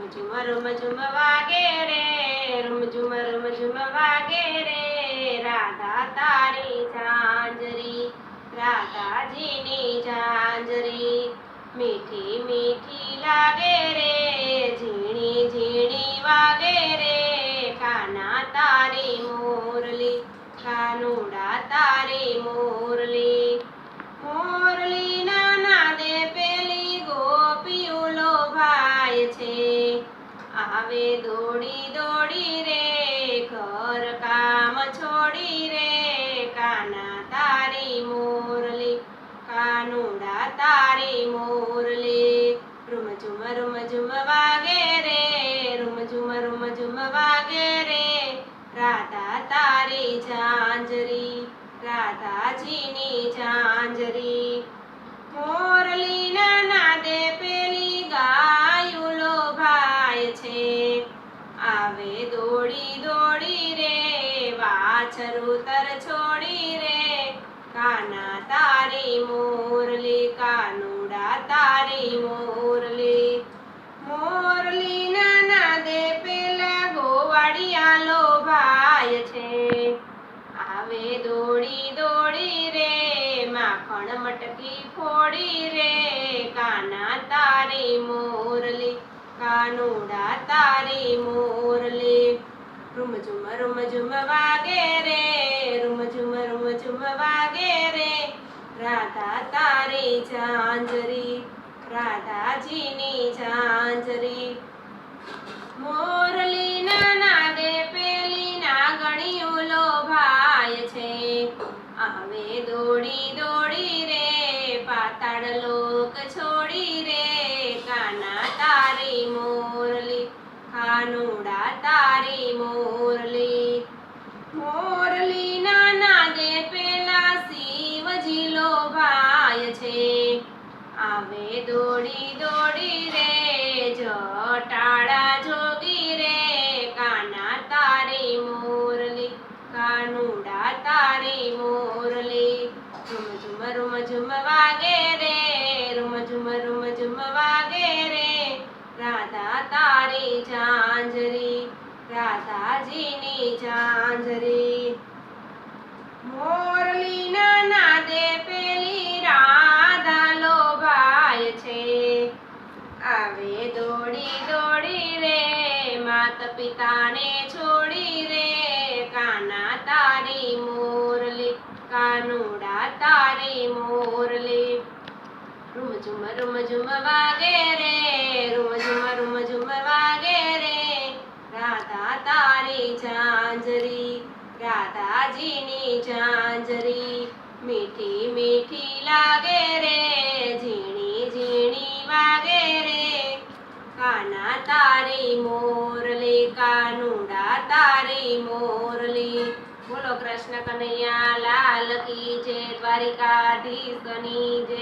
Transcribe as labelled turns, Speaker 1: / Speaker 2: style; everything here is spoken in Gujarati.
Speaker 1: રૂમ ઝુમ વાગે રે, રૂમ ઝુમ વાગે રે, રાધા તારી ઝાંઝરી, રાધાજીની ઝાંઝરી, મીઠી મીઠી લાગે રે, ઝીણી ઝીણી વાગે રે, કાના તારી મોરલી, કાનુડા તારી મોરલી. મોરલીના નાદે પેલી ગોપીયું લોભાય છે, આવે દોડી દોડી રે, ઘર કામ છોડી રે, કાના તારી મોરલી, કાનુડા તારી મોરલી. રૂમ ઝુમ વાગે રે, રૂમ ઝુમ વાગે રે, રાધા તારી ઝાંઝરી, રાધાજીની ઝાંઝરી. મોરલીના નાદે પેલી ગાયું લોભાય છે, આવે દોડી દોડી રે, વાછરું તર છોડી રે, કાના તારી મોરલી, કાનુડા તારી મોરલી. મોરલીના નાદે પેલા ગોવાળિયા લોભાય છે, આવે દોડી દોડી રે, માખણ મટકી ફોડી રે, કાના તારી મોરલી, કાનુડા તારી મોરલી. રૂમ ઝુમ વાગે રે, રૂમ ઝુમ વાગે રે, રાધા તારી ઝાંઝરી, રાધાજીની ઝાંઝરી. મોરલીના નાદે પેલી નાગણીયું લોભાય છે, આવે દોડી દોડી રે, પાતાળ લોક છોડી રે, કાના તારી મોરલી, કાનુડા તારી મોરલી. મોરલીના નાદે પેલા શિવજી લોભાય છે, આવે દોડી દોડી રે, જટાળા જોગી રે, કાના તારી મોરલી, કાનુડા તારી મોરલી. રૂમ ઝુમ વાગે રે, રૂમ ઝુમ વાગે રે, રાધા તારી ઝાંઝરી, રાધાજીની ઝાંઝરી. મોરલીના નાદે પેલી રાધા લોભાય છે, આવે દોડી દોડી રે, માત પિતાને છોડી રે, કાના તારી મોરલી, કાનુડા તારી મોરલી. રૂમ ઝુમ વાગે રે, રૂમ ઝુમ વાગે રે, રાધા તારી ઝાંઝરી, રાધાજીની ઝાંઝરી. મીઠી મીઠી લાગે રે, ઝીણી ઝીણી વાગે રે, કાના તારી મોરલી, કાનુડા તારી મોરલી. બોલો કૃષ્ણ કનૈયા લાલ કી જય, દ્વારિકાધીશની જય.